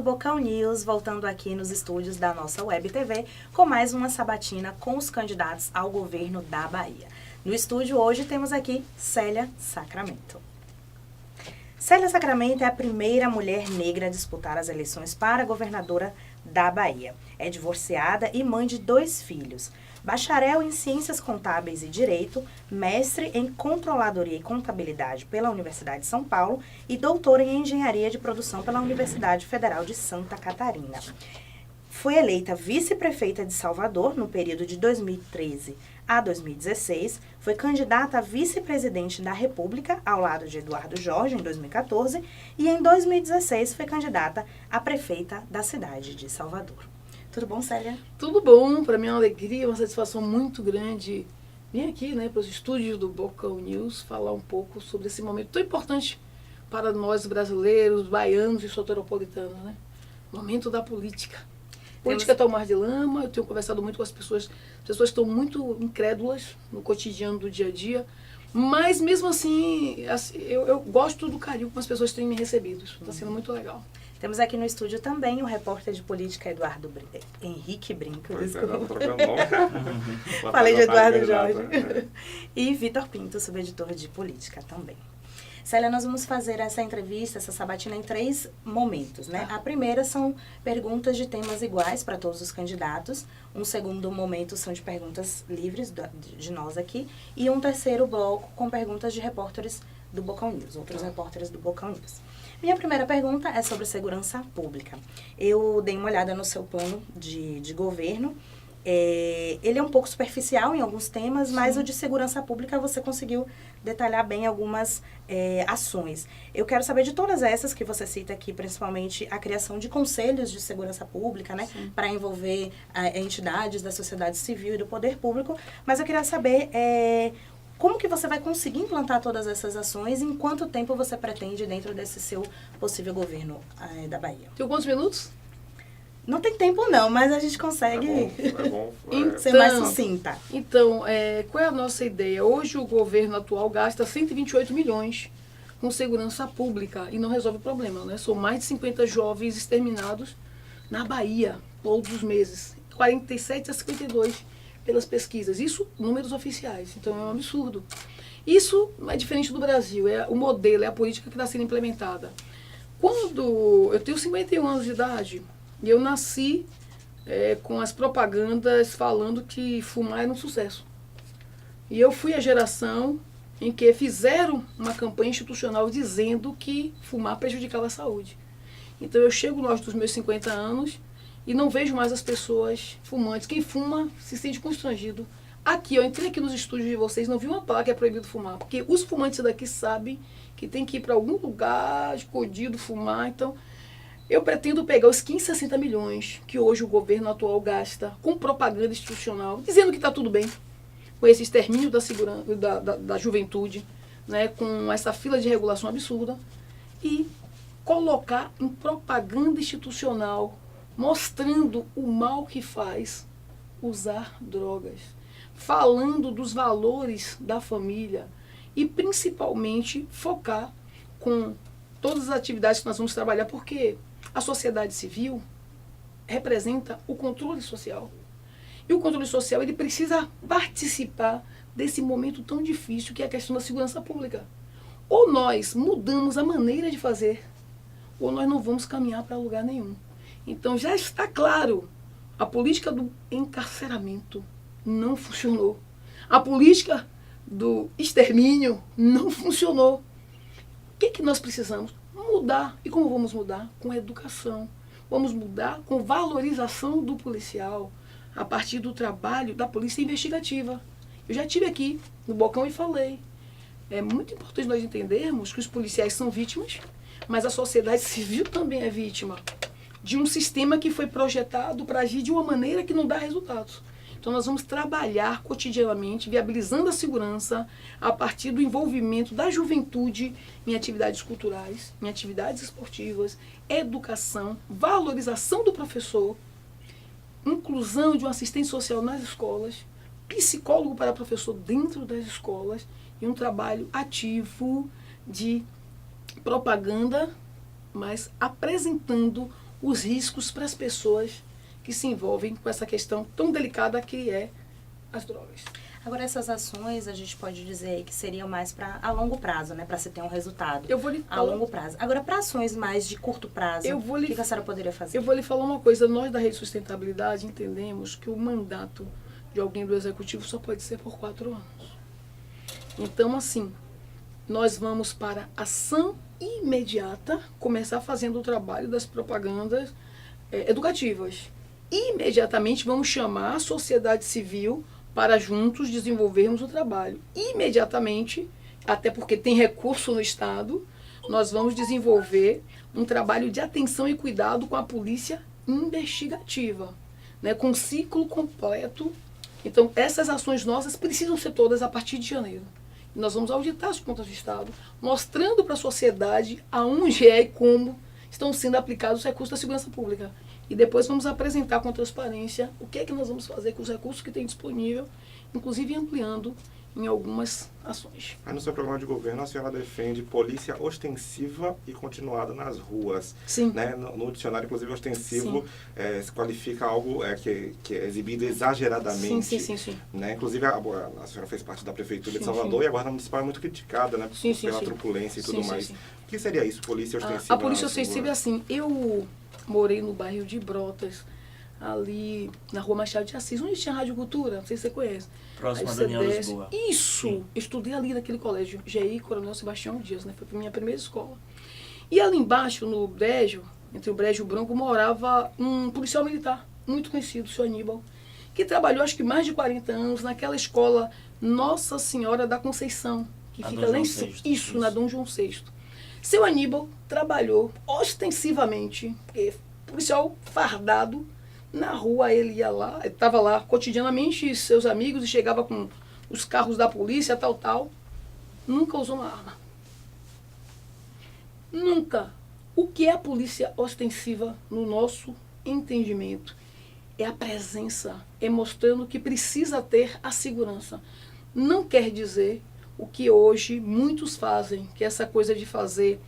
Bocão News, voltando aqui nos estúdios da nossa Web TV com mais uma sabatina com os candidatos ao governo da Bahia. No estúdio hoje temos aqui Célia Sacramento. Célia Sacramento é a primeira mulher negra a disputar as eleições para governadora da Bahia. É divorciada e mãe de 2 filhos. Bacharel em Ciências Contábeis e Direito, mestre em Controladoria e Contabilidade pela Universidade de São Paulo e doutora em Engenharia de Produção pela Universidade Federal de Santa Catarina. Foi eleita vice-prefeita de Salvador no período de 2013 a 2016, foi candidata a vice-presidente da República ao lado de Eduardo Jorge em 2014 e em 2016 foi candidata a prefeita da cidade de Salvador. Tudo bom, Célia? Tudo bom, para mim é uma alegria, uma satisfação muito grande vir aqui, para os estúdios do Bocão News falar um pouco sobre esse momento tão importante para nós brasileiros, baianos e soteropolitanos, Momento da política. Política está o mar de lama, eu tenho conversado muito com as pessoas estão muito incrédulas no cotidiano do dia a dia, mas mesmo assim, eu gosto do carinho que as pessoas têm me recebido, isso está sendo muito legal. Temos aqui no estúdio também o repórter de política Henrique Brinco. Falei de Eduardo Jorge. E Vitor Pinto, subeditor de política também. Célia, nós vamos fazer essa entrevista, essa sabatina em 3 momentos, A primeira são perguntas de temas iguais para todos os candidatos. Um segundo momento são de perguntas livres de nós aqui. E um terceiro bloco com perguntas de repórteres do Bocão News, outros repórteres do Bocão News. Minha primeira pergunta é sobre segurança pública. Eu dei uma olhada no seu plano de governo. Ele é um pouco superficial em alguns temas, mas o de segurança pública você conseguiu detalhar bem algumas ações. Eu quero saber de todas essas que você cita aqui, principalmente a criação de conselhos de segurança pública, para envolver entidades da sociedade civil e do poder público, mas eu queria saber como que você vai conseguir implantar todas essas ações e em quanto tempo você pretende dentro desse seu possível governo da Bahia? Tem quantos minutos? Não tem tempo não, mas a gente consegue ser mais sucinta. Então, qual é a nossa ideia? Hoje o governo atual gasta 128 milhões com segurança pública e não resolve o problema, São mais de 50 jovens exterminados na Bahia todos os meses. 47 a 52 pelas pesquisas. Isso, números oficiais. Então, é um absurdo. Isso é diferente do Brasil. É o modelo, é a política que está sendo implementada. Quando eu tenho 51 anos de idade, e eu nasci com as propagandas falando que fumar era um sucesso. E eu fui a geração em que fizeram uma campanha institucional dizendo que fumar prejudicava a saúde. Então eu chego aos dos meus 50 anos e não vejo mais as pessoas fumantes. Quem fuma se sente constrangido. Aqui, eu entrei aqui nos estúdios de vocês, não vi uma placa que é proibido fumar, porque os fumantes daqui sabem que tem que ir para algum lugar escondido fumar. Então, eu pretendo pegar os 15, 60 milhões que hoje o governo atual gasta com propaganda institucional, dizendo que está tudo bem, com esse extermínio da segurança, da juventude, com essa fila de regulação absurda, e colocar em propaganda institucional, mostrando o mal que faz usar drogas, falando dos valores da família e principalmente focar com todas as atividades que nós vamos trabalhar, porque a sociedade civil representa o controle social. E o controle social ele precisa participar desse momento tão difícil que é a questão da segurança pública. Ou nós mudamos a maneira de fazer, ou nós não vamos caminhar para lugar nenhum. Então já está claro, a política do encarceramento não funcionou. A política do extermínio não funcionou. O que nós precisamos? Mudar. E como vamos mudar? Com educação. Vamos mudar com valorização do policial, a partir do trabalho da polícia investigativa. Eu já estive aqui no Bocão e falei. É muito importante nós entendermos que os policiais são vítimas, mas a sociedade civil também é vítima de um sistema que foi projetado para agir de uma maneira que não dá resultados. Então nós vamos trabalhar cotidianamente, viabilizando a segurança a partir do envolvimento da juventude em atividades culturais, em atividades esportivas, educação, valorização do professor, inclusão de um assistente social nas escolas, psicólogo para professor dentro das escolas e um trabalho ativo de propaganda, mas apresentando os riscos para as pessoas que se envolvem com essa questão tão delicada que é as drogas. Agora, essas ações, a gente pode dizer aí que seriam mais a longo prazo, né? Para se ter um resultado. Eu vou lhe a longo prazo. Agora, para ações mais de curto prazo, o que a senhora poderia fazer? Eu vou lhe falar uma coisa. Nós da Rede Sustentabilidade entendemos que o mandato de alguém do Executivo só pode ser por 4 anos. Então, assim, nós vamos para ação imediata, começar fazendo o trabalho das propagandas educativas. Imediatamente vamos chamar a sociedade civil para juntos desenvolvermos o trabalho. Imediatamente, até porque tem recurso no Estado, nós vamos desenvolver um trabalho de atenção e cuidado com a polícia investigativa, né, com um ciclo completo. Então, essas ações nossas precisam ser todas a partir de janeiro. E nós vamos auditar as contas do Estado, mostrando para a sociedade aonde e como estão sendo aplicados os recursos da segurança pública. E depois vamos apresentar com transparência o que é que nós vamos fazer com os recursos que tem disponível, inclusive ampliando em algumas ações. Aí no seu programa de governo, a senhora defende polícia ostensiva e continuada nas ruas. Sim. Né? No dicionário, inclusive, ostensivo se qualifica algo que é exibido exageradamente. Sim. Né? Inclusive, a senhora fez parte da Prefeitura de Salvador e a Guarda Municipal é muito criticada, né? Pela truculência e tudo mais. Sim. O que seria isso, polícia ostensiva? A polícia ostensiva é assim, eu morei no bairro de Brotas, ali na Rua Machado de Assis, onde tinha Rádio Cultura, não sei se você conhece. Próximo a Daniel Lisboa. Isso! Sim. Estudei ali naquele colégio, GI Coronel Sebastião Dias, né? Foi a minha primeira escola. E ali embaixo, no brejo, entre o brejo e o branco, morava um policial militar, muito conhecido, o senhor Aníbal, que trabalhou acho que mais de 40 anos naquela escola Nossa Senhora da Conceição, que fica lá em cima. Isso, na Dom João VI. Seu Aníbal trabalhou ostensivamente, porque policial fardado, na rua ele ia lá, estava lá cotidianamente, seus amigos, e chegava com os carros da polícia, tal. Nunca usou uma arma. Nunca. O que é a polícia ostensiva no nosso entendimento? É a presença, é mostrando que precisa ter a segurança. Não quer dizer o que hoje muitos fazem, que é essa coisa de fazer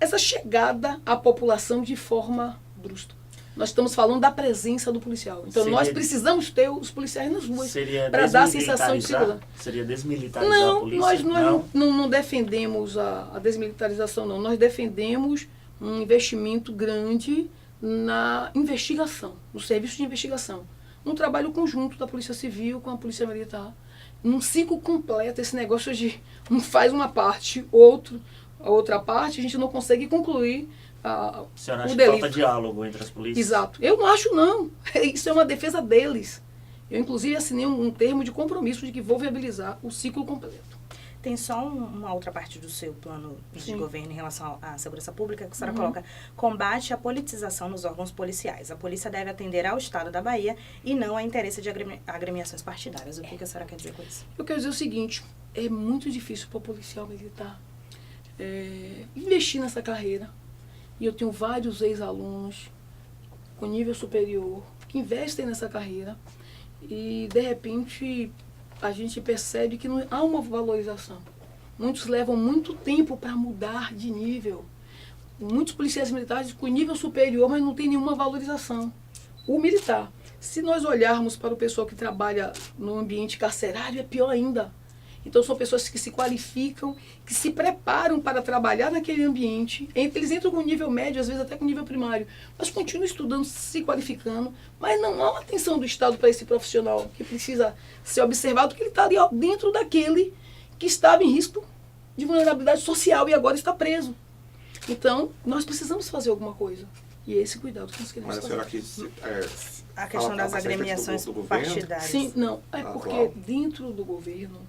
essa chegada à população de forma brusca. Nós estamos falando da presença do policial. Então nós precisamos ter os policiais nas ruas para dar a sensação de segurança. Seria desmilitarizar a polícia? Nós não defendemos a desmilitarização, não. Nós defendemos um investimento grande na investigação, no serviço de investigação. Um trabalho conjunto da Polícia Civil com a Polícia Militar. Num ciclo completo, esse negócio de um faz uma parte, a outra parte, a gente não consegue concluir a senhora acha o que delito. falta diálogo entre as polícias? Exato. Eu não acho, não. Isso é uma defesa deles. Eu, inclusive, assinei um termo de compromisso de que vou viabilizar o ciclo completo. Tem só uma outra parte do seu plano de governo em relação à segurança pública, que a senhora coloca: combate à politização nos órgãos policiais. A polícia deve atender ao Estado da Bahia e não a interesse de agremiações partidárias. O que a senhora quer dizer com isso? Eu quero dizer o seguinte: é muito difícil para o policial militar investir nessa carreira. E eu tenho vários ex-alunos com nível superior que investem nessa carreira e, de repente, a gente percebe que não há uma valorização. Muitos levam muito tempo para mudar de nível. Muitos policiais militares com nível superior, mas não tem nenhuma valorização. O militar, se nós olharmos para o pessoal que trabalha no ambiente carcerário, é pior ainda. Então são pessoas que se qualificam, que se preparam para trabalhar naquele ambiente. Eles entram com nível médio, às vezes até com nível primário, mas continuam estudando, se qualificando. Mas não há uma atenção do Estado para esse profissional que precisa ser observado, que ele está ali dentro daquele que estava em risco de vulnerabilidade social e agora está preso. Então, nós precisamos fazer alguma coisa. E é esse cuidado que nós queremos fazer. Mas a senhora quis... a questão das agremiações partidárias. Sim, não. É porque dentro do governo,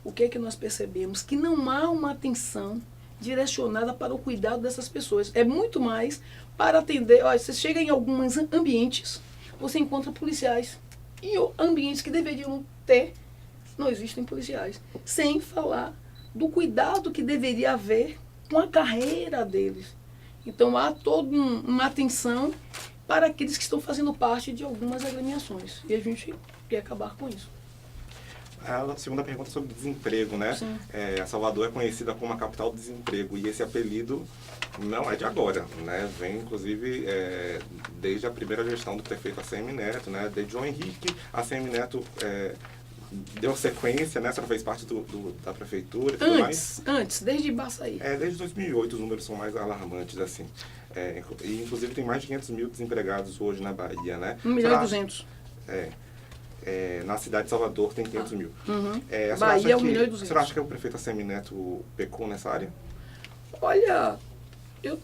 o que é que nós percebemos? Que não há uma atenção direcionada para o cuidado dessas pessoas. É muito mais para atender... Olha, você chega em alguns ambientes, você encontra policiais. E ambientes que deveriam ter, não existem policiais. Sem falar do cuidado que deveria haver com a carreira deles. Então há toda uma atenção para aqueles que estão fazendo parte de algumas agremiações. E a gente quer acabar com isso. A segunda pergunta é sobre desemprego, né? Salvador é conhecida como a capital do desemprego e esse apelido não é de agora, né? Vem, inclusive, desde a primeira gestão do prefeito ACM Neto, né? Desde João Henrique, ACM Neto deu sequência, né? A senhora fez parte da prefeitura e tudo mais. Antes, desde Baçaí. Desde 2008 os números são mais alarmantes, assim. E, inclusive, tem mais de 500 mil desempregados hoje na Bahia, né? 1.200.000. Na cidade de Salvador tem 500 mil. Uhum. Bahia é 1.200.000. A senhora acha que o prefeito ACM Neto pecou nessa área? Olha, eu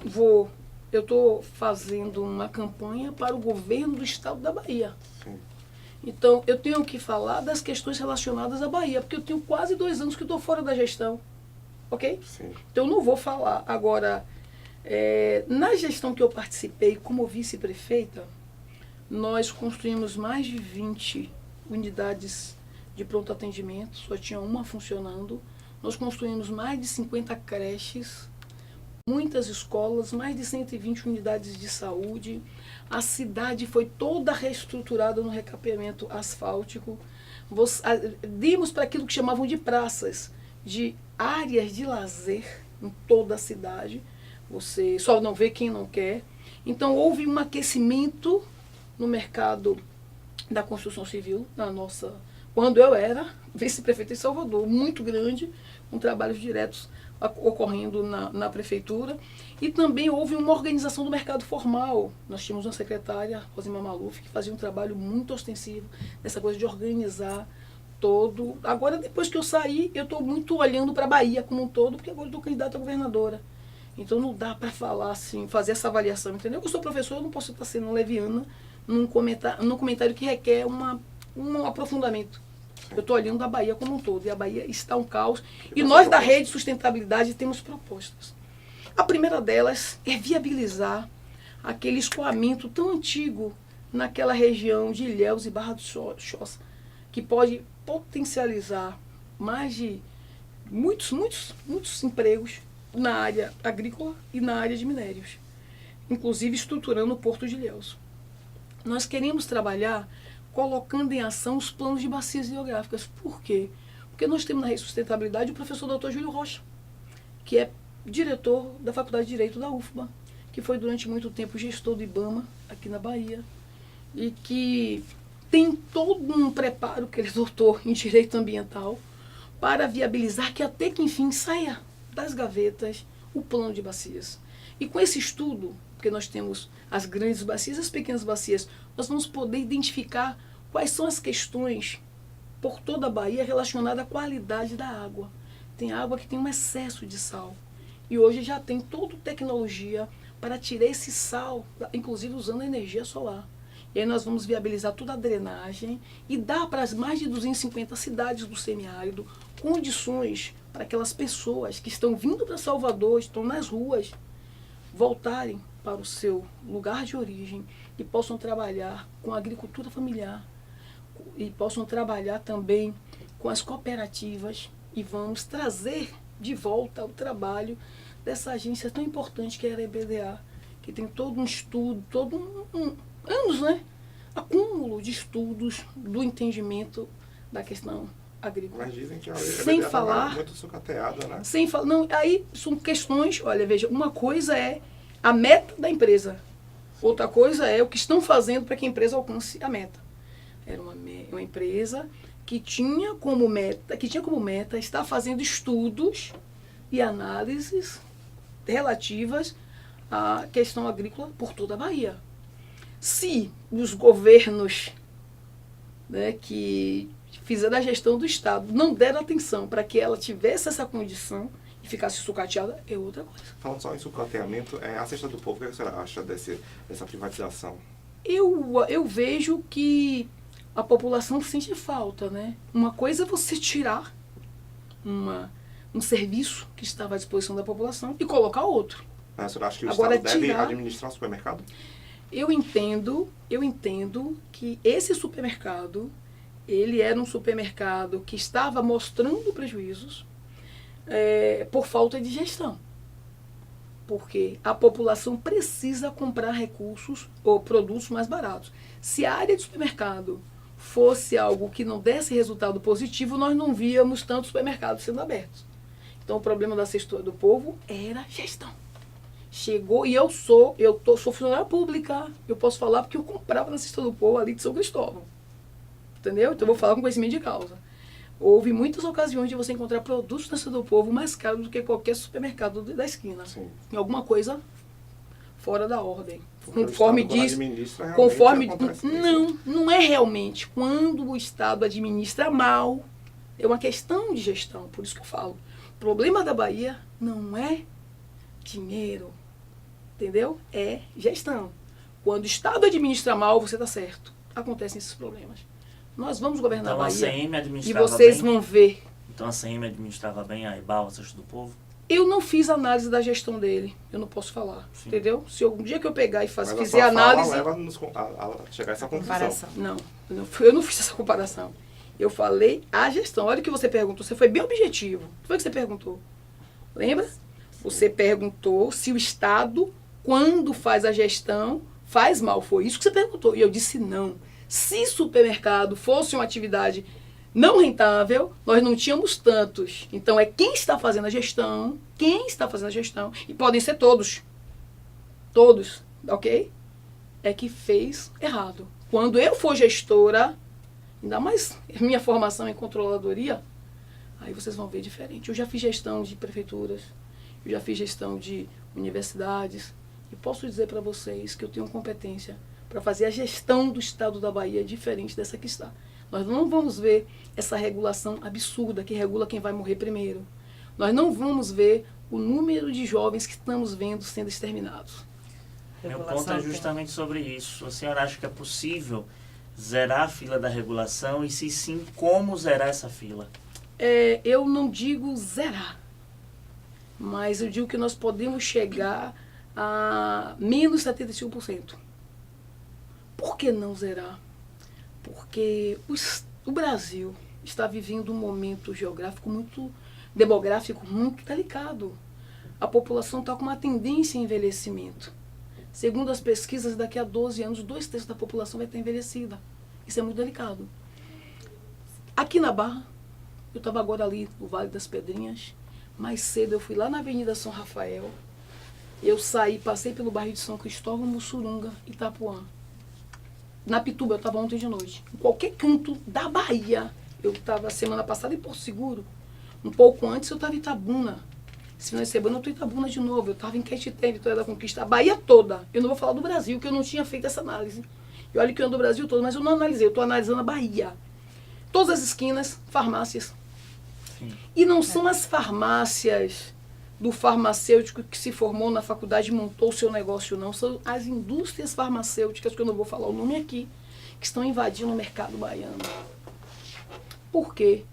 estou fazendo uma campanha para o governo do estado da Bahia. Sim. Então, eu tenho que falar das questões relacionadas à Bahia, porque eu tenho quase 2 anos que estou fora da gestão. Ok? Sim. Então, eu não vou falar. Agora, na gestão que eu participei como vice-prefeita, nós construímos mais de 20 unidades de pronto atendimento, só tinha uma funcionando. Nós construímos mais de 50 creches, muitas escolas, mais de 120 unidades de saúde. A cidade foi toda reestruturada no recapeamento asfáltico. Dimos para aquilo que chamavam de praças, de áreas de lazer em toda a cidade. Você só não vê quem não quer. Então, houve um aquecimento no mercado da construção civil, quando eu era vice-prefeita em Salvador, muito grande, com trabalhos diretos ocorrendo na prefeitura. E também houve uma organização do mercado formal. Nós tínhamos uma secretária, Rosima Maluf, que fazia um trabalho muito ostensivo nessa coisa de organizar todo. Agora, depois que eu saí, eu estou muito olhando para a Bahia como um todo, porque agora eu estou candidata a governadora. Então não dá para falar assim, fazer essa avaliação, entendeu? Eu sou professora, eu não posso estar sendo leviana num comentário que requer um aprofundamento. Eu estou olhando a Bahia como um todo, e a Bahia está um caos. E nós da Rede Sustentabilidade temos propostas. A primeira delas é viabilizar aquele escoamento tão antigo naquela região de Ilhéus e Barra do Choça, que pode potencializar mais de muitos empregos na área agrícola e na área de minérios, inclusive estruturando o Porto de Ilhéus. Nós queremos trabalhar colocando em ação os planos de bacias hidrográficas. Por quê? Porque nós temos na Rede Sustentabilidade o professor Dr. Júlio Rocha, que é diretor da Faculdade de Direito da UFBA, que foi durante muito tempo gestor do IBAMA aqui na Bahia, e que tem todo um preparo, que ele é doutor em Direito Ambiental, para viabilizar que até que enfim saia das gavetas o plano de bacias. E com esse estudo, porque nós temos as grandes bacias e as pequenas bacias, nós vamos poder identificar quais são as questões por toda a Bahia relacionadas à qualidade da água. Tem água que tem um excesso de sal. E hoje já tem toda tecnologia para tirar esse sal, inclusive usando a energia solar. E aí nós vamos viabilizar toda a drenagem e dar para as mais de 250 cidades do semiárido condições para aquelas pessoas que estão vindo para Salvador, estão nas ruas, voltarem para o seu lugar de origem e possam trabalhar com a agricultura familiar e possam trabalhar também com as cooperativas, e vamos trazer de volta o trabalho dessa agência tão importante que é a EBDA, que tem todo um estudo, anos, né? Acúmulo de estudos do entendimento da questão agrícola. Mas dizem que a sem EBDA falar, tá muito sucateada, né? Sem falar, não, aí são questões, olha, veja, uma coisa é a meta da empresa, outra coisa é o que estão fazendo para que a empresa alcance a meta. Era uma empresa que tinha como meta estar fazendo estudos e análises relativas à questão agrícola por toda a Bahia. Se os governos, né, que fizeram a gestão do Estado não deram atenção para que ela tivesse essa condição e ficasse sucateada, é outra coisa. Falando só em sucateamento, a cesta do povo, o que a senhora acha dessa privatização? Eu vejo que a população sente falta, né? Uma coisa é você tirar um serviço que estava à disposição da população e colocar outro. A senhora acha que o Agora, Estado deve administrar o supermercado? Eu entendo que esse supermercado, ele era um supermercado que estava mostrando prejuízos por falta de gestão. Porque a população precisa comprar recursos ou produtos mais baratos. Se a área de supermercado fosse algo que não desse resultado positivo, nós não víamos tantos supermercados sendo abertos. Então, o problema da Cesta do Povo era gestão. Chegou, e eu sou funcionária pública, eu posso falar porque eu comprava na Cesta do Povo ali de São Cristóvão. Entendeu? Então, eu vou falar com conhecimento de causa. Houve muitas ocasiões de você encontrar produtos da Cesta do Povo mais caros do que qualquer supermercado da esquina. Sim. Em alguma coisa fora da ordem. Conforme diz, não é realmente. Quando o Estado administra mal, é uma questão de gestão. Por isso que eu falo. O problema da Bahia não é dinheiro, entendeu? É gestão. Quando o Estado administra mal, você está certo. Acontecem esses problemas. Nós vamos governar a Bahia e vocês vão ver. Então a CM administrava bem a EBAL, a Cesta do Povo? Eu não fiz análise da gestão dele, eu não posso falar, entendeu? Se um dia que eu pegar e fizer análise... Mas a leva a chegar a essa conclusão. Não, eu não fiz essa comparação. Eu falei a gestão. Olha o que você perguntou, você foi bem objetivo. O que foi que você perguntou? Lembra? Você perguntou se o Estado, quando faz a gestão, faz mal. Foi isso que você perguntou. E eu disse não. Se supermercado fosse uma atividade não rentável, nós não tínhamos tantos. Então, é quem está fazendo a gestão, e podem ser todos, ok? É que fez errado. Quando eu for gestora, ainda mais minha formação em controladoria, aí vocês vão ver diferente. Eu já fiz gestão de prefeituras, eu já fiz gestão de universidades, e posso dizer para vocês que eu tenho competência para fazer a gestão do Estado da Bahia diferente dessa que está. Nós não vamos ver essa regulação absurda que regula quem vai morrer primeiro. Nós não vamos ver o número de jovens que estamos vendo sendo exterminados. Meu ponto é justamente sobre isso. A senhora acha que é possível zerar a fila da regulação e, se sim, como zerar essa fila? Eu não digo zerar, mas eu digo que nós podemos chegar a menos 75%. Por que não zerar? Porque o Brasil está vivendo um momento demográfico muito delicado. A população está com uma tendência em envelhecimento. Segundo as pesquisas, daqui a 12 anos, 2/3 da população vai estar envelhecida. Isso é muito delicado. Aqui na Barra, eu estava agora ali no Vale das Pedrinhas, mais cedo eu fui lá na Avenida São Rafael, eu saí, passei pelo bairro de São Cristóvão, Mussurunga, Itapuã. Na Pituba, eu estava ontem de noite. Em qualquer canto da Bahia, eu estava semana passada em Porto Seguro. Um pouco antes, eu estava em Itabuna. Esse final de semana, eu estou em Itabuna de novo. Eu estava em Caetité, Vitória da Conquista. A Bahia toda. Eu não vou falar do Brasil, que eu não tinha feito essa análise. E olha que eu ando do Brasil todo, mas eu não analisei. Eu estou analisando a Bahia. Todas as esquinas, farmácias. Sim. E não são as farmácias do farmacêutico que se formou na faculdade e montou o seu negócio, não. São as indústrias farmacêuticas, que eu não vou falar o nome aqui, que estão invadindo o mercado baiano. Por quê?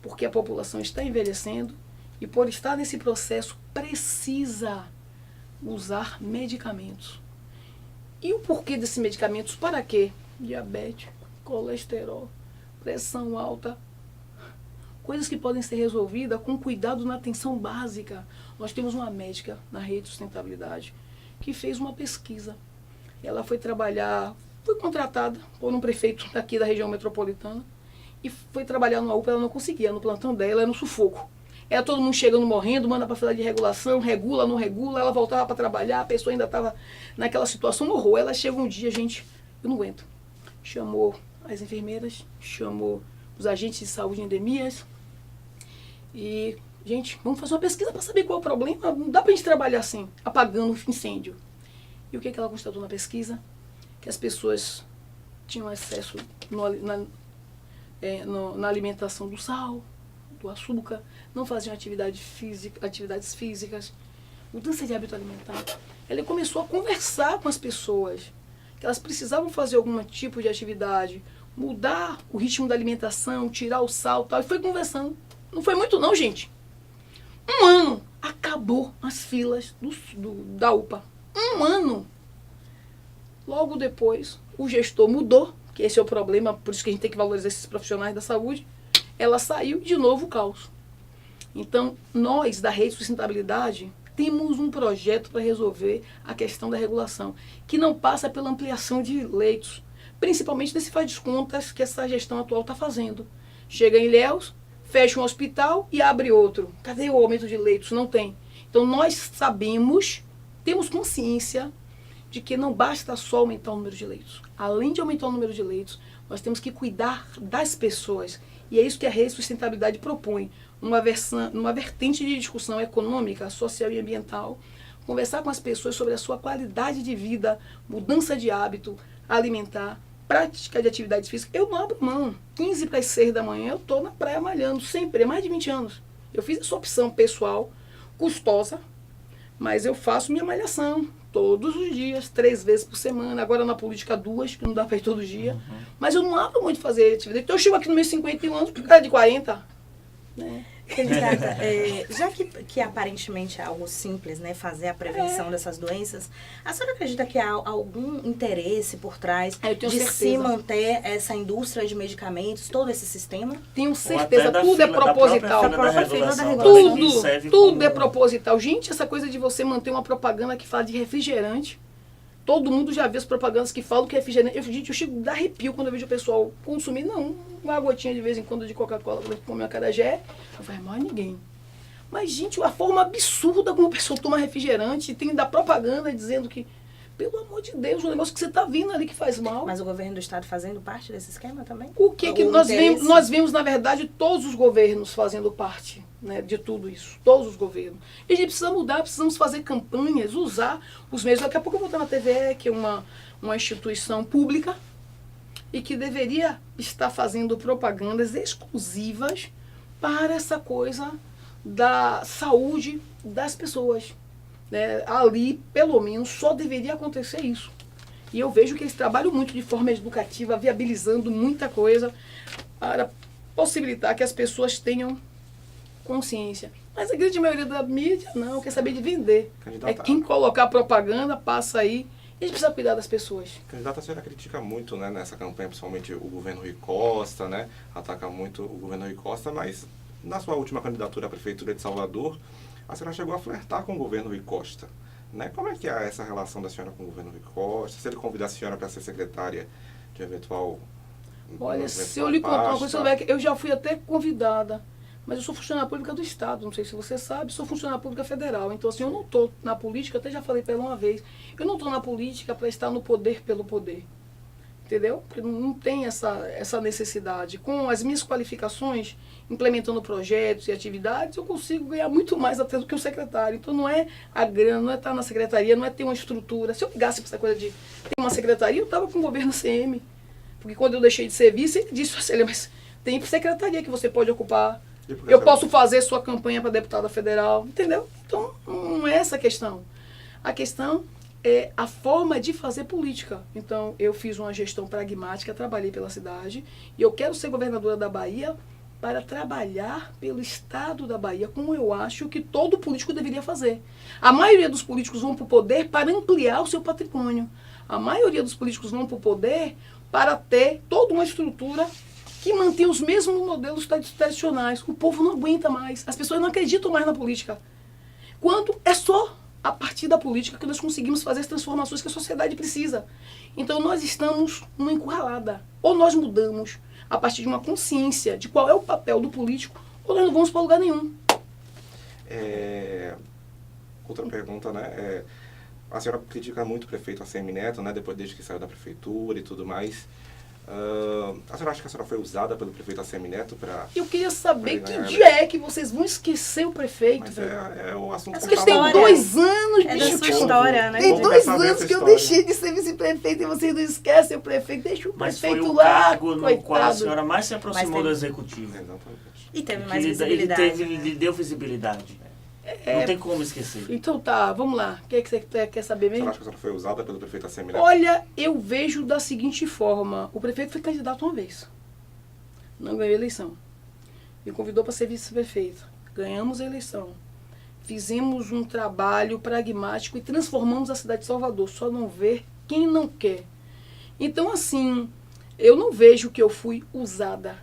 Porque a população está envelhecendo e, por estar nesse processo, precisa usar medicamentos. E o porquê desses medicamentos? Para quê? Diabetes, colesterol, pressão alta. Coisas que podem ser resolvidas com cuidado na atenção básica. Nós temos uma médica na Rede de Sustentabilidade que fez uma pesquisa. Ela foi trabalhar, foi contratada por um prefeito daqui da região metropolitana e foi trabalhar numa UPA, ela não conseguia, no plantão dela era no sufoco. Era todo mundo chegando morrendo, manda para a fila de regulação, regula, não regula, ela voltava para trabalhar, a pessoa ainda estava naquela situação, um horror. Ela chega um dia, gente, eu não aguento. Chamou as enfermeiras, chamou os agentes de saúde em endemias, e, gente, vamos fazer uma pesquisa para saber qual é o problema. Não dá para a gente trabalhar assim, apagando incêndio. E o que ela constatou na pesquisa? Que as pessoas tinham excesso na alimentação do sal, do açúcar, não faziam atividades físicas, mudança de hábito alimentar. Ela começou a conversar com as pessoas, que elas precisavam fazer algum tipo de atividade, mudar o ritmo da alimentação, tirar o sal e tal, e foi conversando. Não foi muito não, gente. 1 ano acabou as filas da UPA. 1 ano. Logo depois, o gestor mudou, que esse é o problema, por isso que a gente tem que valorizar esses profissionais da saúde. Ela saiu de novo o caos. Então, nós da Rede de Sustentabilidade temos um projeto para resolver a questão da regulação, que não passa pela ampliação de leitos, principalmente nesse faz de contas que essa gestão atual está fazendo. Chega em Ilhéus, fecha um hospital e abre outro. Cadê o aumento de leitos? Não tem. Então nós sabemos, temos consciência de que não basta só aumentar o número de leitos. Além de aumentar o número de leitos, nós temos que cuidar das pessoas. E é isso que a Rede Sustentabilidade propõe, numa vertente de discussão econômica, social e ambiental, conversar com as pessoas sobre a sua qualidade de vida, mudança de hábito alimentar, prática de atividade física. Eu não abro mão. 15 para as 6 da manhã eu estou na praia malhando, sempre, há mais de 20 anos. Eu fiz essa opção pessoal, custosa, mas eu faço minha malhação todos os dias, 3 vezes por semana. Agora na política 2, que não dá para ir todo dia. Mas eu não abro muito de fazer atividade. Então eu chego aqui nos meus 51 anos, por cara de 40. Né? Candidata, já que aparentemente é algo simples, né, fazer a prevenção dessas doenças, a senhora acredita que há algum interesse por trás de se manter essa indústria de medicamentos, todo esse sistema? Tenho certeza, tudo é proposital. Tudo é proposital. Gente, essa coisa de você manter uma propaganda que fala de refrigerante, todo mundo já vê as propagandas que falam que é refrigerante. Gente, eu chego a dar arrepio quando eu vejo o pessoal consumir, não, uma gotinha de vez em quando de Coca-Cola para comer uma acarajé. Eu falo, mais ninguém. Mas, gente, a forma absurda como o pessoal toma refrigerante, tem da propaganda dizendo que, pelo amor de Deus, um negócio que você está vendo ali que faz mal. Mas o governo do estado fazendo parte desse esquema também? O que que nós vemos, na verdade, todos os governos fazendo parte, né, de tudo isso. Todos os governos. E a gente precisa mudar, precisamos fazer campanhas, usar os meios. Daqui a pouco eu vou estar na TVE, que é uma instituição pública, e que deveria estar fazendo propagandas exclusivas para essa coisa da saúde das pessoas. Né? Ali, pelo menos, só deveria acontecer isso. E eu vejo que eles trabalham muito de forma educativa, viabilizando muita coisa para possibilitar que as pessoas tenham consciência. Mas a grande maioria da mídia não quer saber de vender. É quem colocar propaganda, passa aí. E a gente precisa cuidar das pessoas. Candidata, a senhora critica muito, né, nessa campanha, principalmente o governo Rui Costa, né? Ataca muito o governo Rui Costa, mas na sua última candidatura à Prefeitura de Salvador, a senhora chegou a flertar com o governo Rui Costa. Né? Como é que é essa relação da senhora com o governo Rui Costa? Se ele convidar a senhora para ser secretária de eventual... Olha, se eu lhe contar uma coisa, eu já fui até convidada, mas eu sou funcionária pública do Estado, não sei se você sabe, sou funcionária pública federal. Então, assim, eu não estou na política, até já falei para ela uma vez, eu não estou na política para estar no poder pelo poder. Entendeu? Porque não tem essa necessidade. Com as minhas qualificações, implementando projetos e atividades, eu consigo ganhar muito mais até do que o secretário. Então não é a grana, não é estar na secretaria, não é ter uma estrutura. Se eu pegasse essa coisa de ter uma secretaria, eu estava com o governo CM. Porque quando eu deixei de serviço, ele disse, mas tem secretaria que você pode ocupar. Eu posso fazer sua campanha para deputada federal, entendeu? Então não é essa a questão. A questão é a forma de fazer política. Então, eu fiz uma gestão pragmática, trabalhei pela cidade, e eu quero ser governadora da Bahia para trabalhar pelo estado da Bahia, como eu acho que todo político deveria fazer. A maioria dos políticos vão para o poder para ampliar o seu patrimônio. A maioria dos políticos vão para o poder para ter toda uma estrutura que mantém os mesmos modelos tradicionais. O povo não aguenta mais, as pessoas não acreditam mais na política. Quando é só a partir da política que nós conseguimos fazer as transformações que a sociedade precisa. Então nós estamos numa encurralada. Ou nós mudamos a partir de uma consciência de qual é o papel do político, ou nós não vamos para lugar nenhum. Outra pergunta, né? A senhora critica muito o prefeito ACM Neto, né? Desde que saiu da prefeitura e tudo mais. A senhora acha que a senhora foi usada pelo prefeito ACM Neto para... Eu queria saber que dia é que vocês vão esquecer o prefeito. Mas é o assunto que tem 2 anos, bicho. É da sua história, né? Tem 2 anos que eu deixei de ser vice-prefeito e vocês não esquecem o prefeito. Deixa o prefeito lá, cargo no qual a senhora mais se aproximou do executivo. Exatamente. E teve mais visibilidade. Ele deu visibilidade. Não tem como esquecer. Então tá, vamos lá. O que você quer saber mesmo? Você acha que a senhora foi usada pelo prefeito ACM Neto? Olha, eu vejo da seguinte forma. O prefeito foi candidato uma vez. Não ganhou a eleição. Me convidou para ser vice-prefeito. Ganhamos a eleição. Fizemos um trabalho pragmático e transformamos a cidade de Salvador. Só não vê quem não quer. Então, assim, eu não vejo que eu fui usada.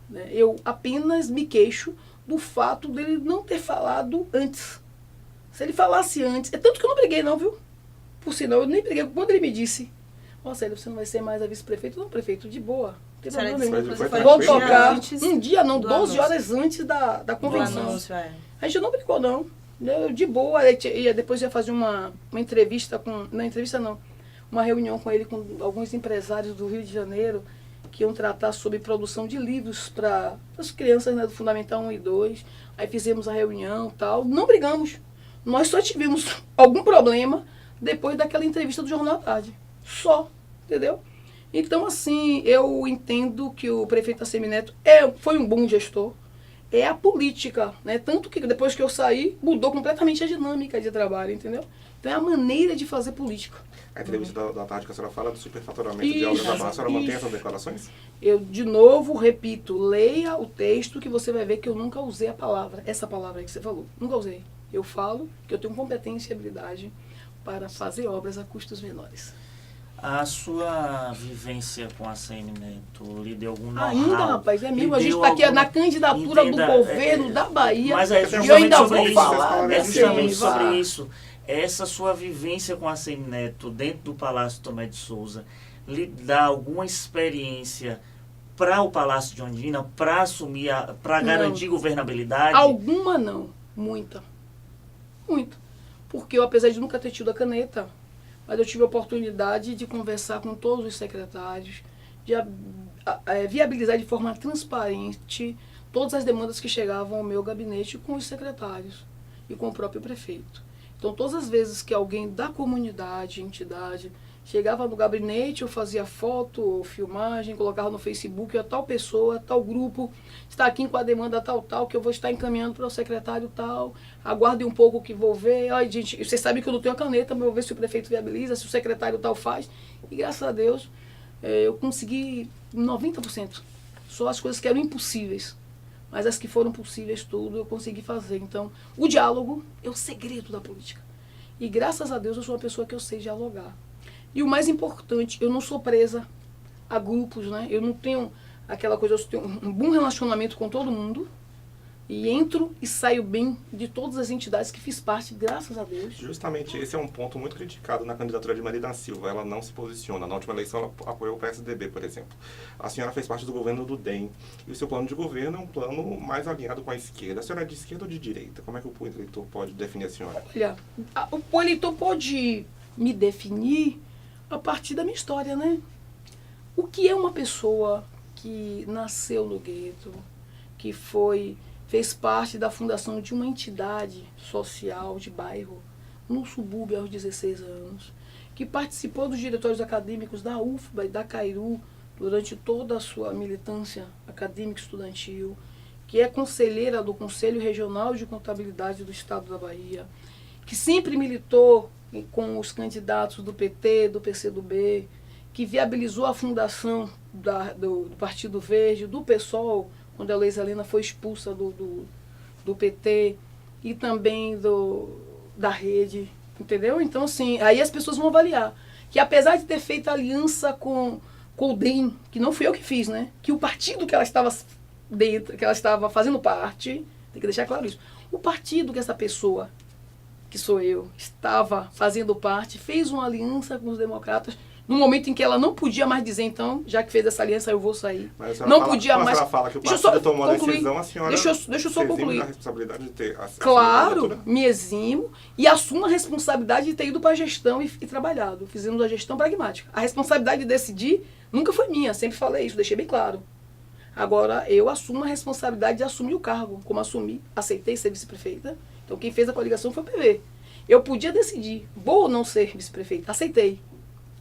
Né? Eu apenas me queixo do fato dele não ter falado antes. Se ele falasse antes... É tanto que eu não briguei não, viu? Por sinal, eu nem briguei quando ele me disse. Ó, Célia, você não vai ser mais a vice-prefeita? Não, prefeito, de boa. Não tem problema nenhum. Foi Vou tocar antes um dia, não, do 12 anúncio. horas antes da convenção. Anúncio, é. A gente não brincou, não. Eu, de boa, depois ia fazer uma entrevista com... Não, entrevista não. Uma reunião com ele, com alguns empresários do Rio de Janeiro, que iam tratar sobre produção de livros para as crianças, né, do Fundamental 1 e 2. Aí fizemos a reunião e tal. Não brigamos. Nós só tivemos algum problema depois daquela entrevista do Jornal da Tarde. Só, entendeu? Então, assim, eu entendo que o prefeito Assemineto foi um bom gestor. É a política, né? Tanto que depois que eu saí, mudou completamente a dinâmica de trabalho, entendeu? Então é a maneira de fazer política. A entrevista da tarde que a senhora fala do superfaturamento de obras da Barra, a senhora mantém essas declarações? Eu, de novo, repito, leia o texto que você vai ver que eu nunca usei a palavra, essa palavra aí que você falou. Nunca usei. Eu falo que eu tenho competência e habilidade para fazer obras a custos menores. A sua vivência com a Assemineto lhe deu algum know-how? Ainda, rapaz, é mesmo. Lhe A gente deu está aqui alguma- na candidatura Entenda, do governo da Bahia. Mas é e eu justamente ainda sobre vou isso. falar É desse justamente vá. sobre isso. Essa sua vivência com a Assemineto dentro do Palácio Tomé de Souza lhe dá alguma experiência para o Palácio de Ondina, para assumir, para garantir governabilidade? Alguma não, muita. Muita. Porque eu, apesar de nunca ter tido a caneta, mas eu tive a oportunidade de conversar com todos os secretários, de viabilizar de forma transparente todas as demandas que chegavam ao meu gabinete com os secretários e com o próprio prefeito. Então, todas as vezes que alguém da comunidade, entidade, chegava no gabinete, eu fazia foto, filmagem, colocava no Facebook, a tal pessoa, tal grupo, está aqui com a demanda tal, que eu vou estar encaminhando para o secretário tal, aguarde um pouco que vou ver. Ai, gente, vocês sabem que eu não tenho a caneta, mas eu vou ver se o prefeito viabiliza, se o secretário tal faz. E graças a Deus, eu consegui 90%. Só as coisas que eram impossíveis. Mas as que foram possíveis, tudo, eu consegui fazer. Então, o diálogo é o segredo da política. E graças a Deus, eu sou uma pessoa que eu sei dialogar. E o mais importante, eu não sou presa a grupos, né? Eu não tenho aquela coisa, eu tenho um bom relacionamento com todo mundo. E entro e saio bem de todas as entidades que fiz parte, graças a Deus. Justamente esse é um ponto muito criticado na candidatura de Marina Silva. Ela não se posiciona. Na última eleição, ela apoiou o PSDB, por exemplo. A senhora fez parte do governo do DEM. E o seu plano de governo é um plano mais alinhado com a esquerda. A senhora é de esquerda ou de direita? Como é que o eleitor pode definir a senhora? Olha, o eleitor pode me definir a partir da minha história, né? O que é uma pessoa que nasceu no gueto, que fez parte da fundação de uma entidade social de bairro, no subúrbio aos 16 anos, que participou dos diretórios acadêmicos da UFBA e da Cairu durante toda a sua militância acadêmica estudantil, que é conselheira do Conselho Regional de Contabilidade do Estado da Bahia, que sempre militou com os candidatos do PT, do PCdoB, que viabilizou a fundação do Partido Verde, do PSOL, quando a Luísa Helena foi expulsa do PT, e também da rede, entendeu? Então, assim, aí as pessoas vão avaliar que, apesar de ter feito aliança com o DEM, que não fui eu que fiz, né? Que o partido que ela estava dentro, que ela estava fazendo parte, tem que deixar claro isso, o partido que essa pessoa, que sou eu, estava fazendo parte, fez uma aliança com os democratas, no momento em que ela não podia mais dizer, então, já que fez essa aliança, eu vou sair. Não podia mais. Ela fala que o partido tomou a decisão, a senhora deixa eu só concluir. a responsabilidade de ter Claro, me eximo e assumo a responsabilidade de ter ido para a gestão e trabalhado. Fizemos a gestão pragmática. A responsabilidade de decidir nunca foi minha, sempre falei isso, deixei bem claro. Agora, eu assumo a responsabilidade de assumir o cargo, como assumi, aceitei ser vice-prefeita. Então, quem fez a coligação foi o PV. Eu podia decidir, vou ou não ser vice-prefeita, aceitei.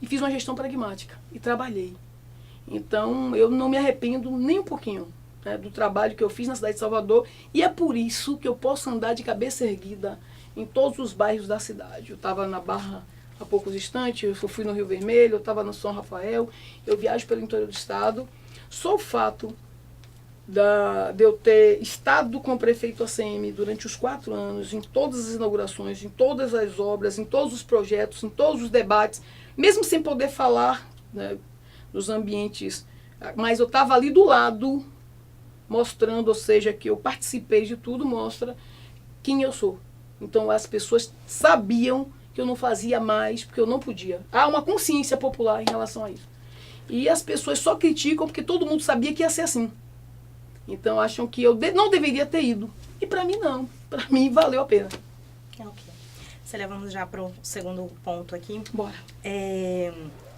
E fiz uma gestão pragmática e trabalhei. Então, eu não me arrependo nem um pouquinho, né, do trabalho que eu fiz na cidade de Salvador. E é por isso que eu posso andar de cabeça erguida em todos os bairros da cidade. Eu estava na Barra há poucos instantes, eu fui no Rio Vermelho, eu estava no São Rafael, eu viajo pelo interior do estado. Só o fato de eu ter estado com o prefeito ACM durante os 4 anos, em todas as inaugurações, em todas as obras, em todos os projetos, em todos os debates, mesmo sem poder falar, né, dos ambientes, mas eu estava ali do lado, mostrando, ou seja, que eu participei de tudo, mostra quem eu sou. Então as pessoas sabiam que eu não fazia mais, porque eu não podia. Há uma consciência popular em relação a isso. E as pessoas só criticam porque todo mundo sabia que ia ser assim. Então acham que eu não deveria ter ido. E para mim não. Para mim valeu a pena. Ok. Célia, vamos já para o segundo ponto aqui. Bora.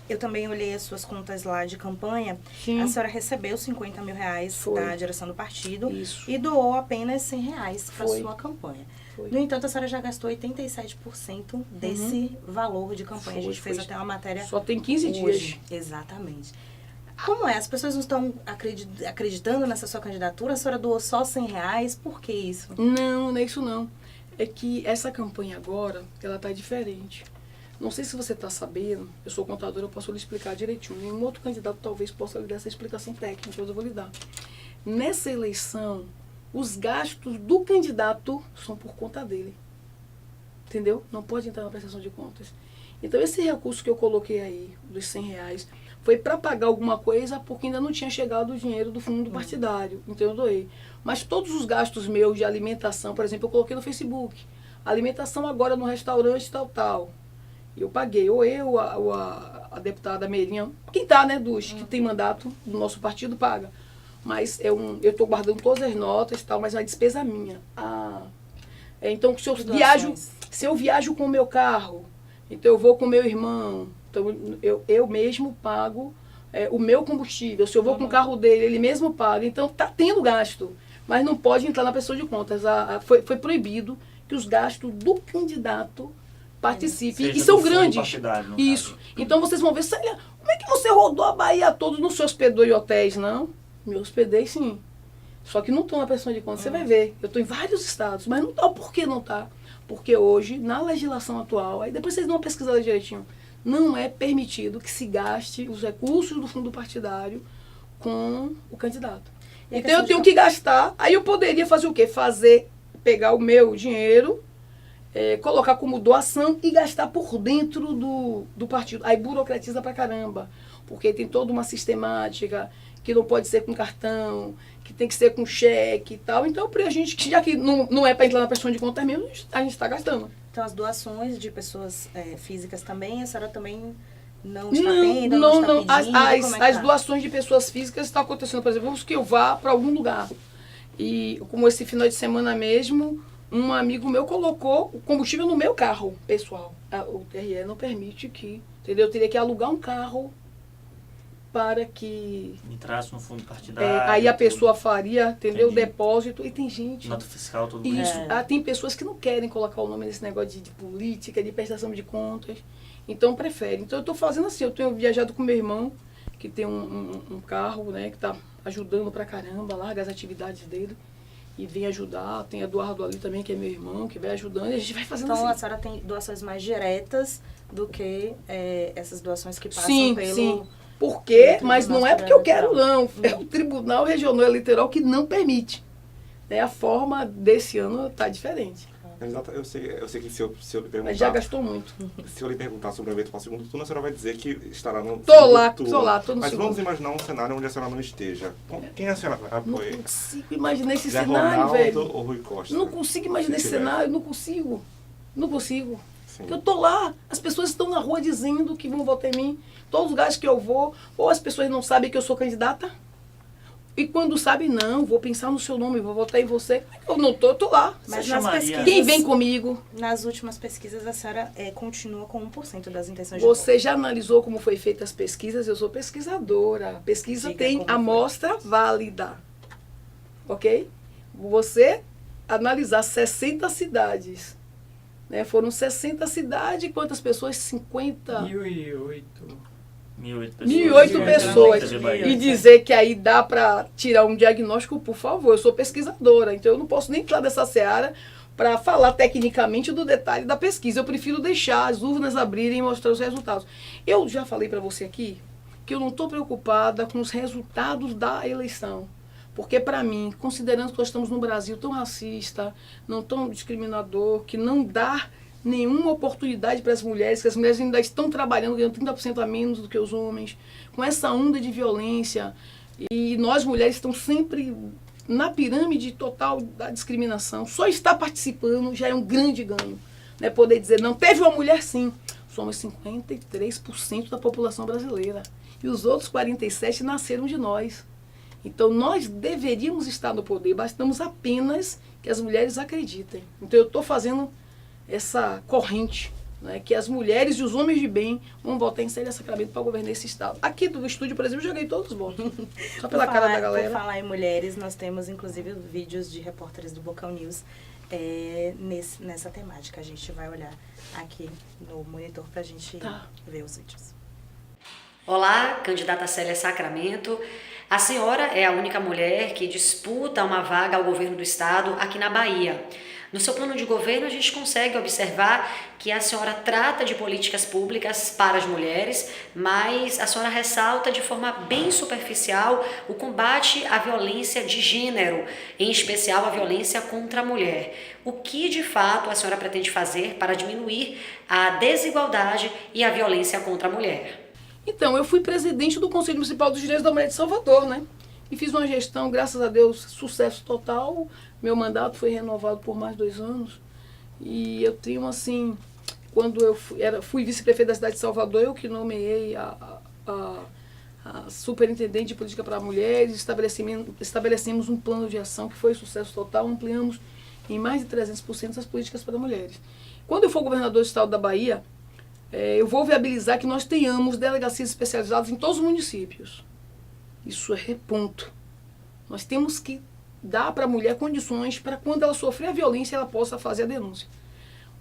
Eu também olhei as suas contas lá de campanha. Sim. A senhora recebeu 50 mil reais Foi. da direção do partido. Isso. E doou apenas 100 reais para Foi. sua campanha. Foi. No entanto, a senhora já gastou 87% desse valor de campanha. A gente fez até uma matéria Só tem 15 hoje. dias. Exatamente. Como é? As pessoas não estão acreditando nessa sua candidatura? A senhora doou só 100 reais? Por que isso? Não é isso não. É que essa campanha agora, ela tá diferente. Não sei se você está sabendo, eu sou contadora, eu posso lhe explicar direitinho. Nenhum outro candidato talvez possa lhe dar essa explicação técnica, mas eu vou lhe dar. Nessa eleição, os gastos do candidato são por conta dele. Entendeu? Não pode entrar na prestação de contas. Então, esse recurso que eu coloquei aí, dos 100 reais, foi para pagar alguma coisa porque ainda não tinha chegado o dinheiro do fundo partidário. Então, eu doei. Mas todos os gastos meus de alimentação, por exemplo, eu coloquei no Facebook. Alimentação agora no restaurante tal. E eu paguei. Ou eu, a deputada Meirinha, quem está, né, que tem mandato do nosso partido, paga. Mas eu estou guardando todas as notas e tal, mas é uma despesa minha. Então, se eu viajo com o meu carro, então eu vou com o meu irmão, então eu mesmo pago o meu combustível. Se eu vou com o carro dele, ele mesmo paga. Então, está tendo gasto, mas não pode entrar na prestação de contas. Foi proibido que os gastos do candidato participem. E são grandes. Isso. Caso. Então, vocês vão ver, Célia, como é que você rodou a Bahia toda, não se hospedou em hotéis, não? Me hospedei, sim. Só que não estou na prestação de contas. Você vai ver. Eu estou em vários estados, mas não está. Por que não está? Porque hoje, na legislação atual, aí depois vocês dão uma pesquisada direitinho, não é permitido que se gaste os recursos do fundo partidário com o candidato. Então eu tenho que gastar, aí eu poderia fazer o quê? Pegar o meu dinheiro, colocar como doação e gastar por dentro do partido. Aí burocratiza pra caramba, porque tem toda uma sistemática que não pode ser com cartão, que tem que ser com cheque e tal. Então, a gente, já que não é para entrar na prestação de contas mesmo, a gente está gastando. Então, as doações de pessoas físicas também, a senhora também não está tendo? Não está pedindo? As doações de pessoas físicas estão acontecendo, por exemplo, vamos que eu vá para algum lugar. E, como esse final de semana mesmo, um amigo meu colocou o combustível no meu carro pessoal. O TRE não permite que, entendeu? Eu teria que alugar um carro para que entrasse no fundo partidário. Aí a pessoa faria, entendeu? O depósito. E tem gente... Nota fiscal, tudo isso. Tem pessoas que não querem colocar o nome nesse negócio de política, de prestação de contas. Então, prefere. Então, eu estou fazendo assim. Eu tenho viajado com meu irmão, que tem um carro, né? Que está ajudando pra caramba, larga as atividades dele. E vem ajudar. Tem Eduardo ali também, que é meu irmão, que vem ajudando. E a gente vai fazendo assim. Então, a senhora tem doações mais diretas do que essas doações que passam pelo... Sim. Por quê? Mas não é porque eu quero, não. É o Tribunal Regional Eleitoral que não permite. A forma desse ano está diferente. Exato. Eu sei que se eu lhe perguntar... Mas já gastou muito. Se eu lhe perguntar sobre o evento para o segundo turno, a senhora vai dizer que estará no Tô lá, tô no Mas segundo. vamos imaginar um cenário onde a senhora não esteja. Quem a senhora apoia? Não consigo imaginar esse Zé cenário, Ronaldo velho. Ou Rui Costa? Não consigo imaginar esse cenário, não consigo. Não consigo. Sim. Porque eu tô lá, as pessoas estão na rua dizendo que vão votar em mim. Todos os lugares que eu vou, ou as pessoas não sabem que eu sou candidata. E quando sabem, não, vou pensar no seu nome, vou votar em você. Eu não tô, eu tô lá. Mas nas pesquisas, quem vem comigo? Nas últimas pesquisas, a senhora continua com 1% das intenções de voto. Você já analisou como foi feita as pesquisas? Eu sou pesquisadora. Pesquisa tem amostra válida. Ok? Você analisar 60 cidades. Foram 60 cidades, quantas pessoas? 50? 1.008 pessoas. E dizer que aí dá para tirar um diagnóstico, por favor, eu sou pesquisadora, então eu não posso nem entrar nessa seara para falar tecnicamente do detalhe da pesquisa. Eu prefiro deixar as urnas abrirem e mostrar os resultados. Eu já falei para você aqui que eu não estou preocupada com os resultados da eleição. Porque, para mim, considerando que nós estamos num Brasil tão racista, não tão discriminador, que não dá nenhuma oportunidade para as mulheres, que as mulheres ainda estão trabalhando, ganhando 30% a menos do que os homens, com essa onda de violência, e nós, mulheres, estamos sempre na pirâmide total da discriminação. Só estar participando já é um grande ganho. né, poder dizer, não, teve uma mulher sim. Somos 53% da população brasileira. E os outros 47% nasceram de nós. Então, nós deveríamos estar no poder, bastamos apenas que as mulheres acreditem. Então, eu estou fazendo essa corrente, né, que as mulheres e os homens de bem vão votar em Célia Sacramento para governar esse estado. Aqui do estúdio, por exemplo, eu joguei todos os votos. Só pela cara da galera. Por falar em mulheres, nós temos, inclusive, vídeos de repórteres do Bocão News nessa temática. A gente vai olhar aqui no monitor para a gente ver os vídeos. Olá, candidata Célia Sacramento. A senhora é a única mulher que disputa uma vaga ao governo do estado aqui na Bahia. No seu plano de governo, a gente consegue observar que a senhora trata de políticas públicas para as mulheres, mas a senhora ressalta de forma bem superficial o combate à violência de gênero, em especial a violência contra a mulher. O que, de fato, a senhora pretende fazer para diminuir a desigualdade e a violência contra a mulher? Então, eu fui presidente do Conselho Municipal dos Direitos da Mulher de Salvador, né? E fiz uma gestão, graças a Deus, sucesso total. Meu mandato foi renovado por mais 2 anos. E eu tenho, assim, quando eu fui vice-prefeito da cidade de Salvador, eu que nomeei a superintendente de política para mulheres, estabelecemos um plano de ação que foi sucesso total, ampliamos em mais de 300% as políticas para mulheres. Quando eu for governador do estado da Bahia, eu vou viabilizar que nós tenhamos delegacias especializadas em todos os municípios. Isso é ponto. Nós temos que dar para a mulher condições para quando ela sofrer a violência, ela possa fazer a denúncia.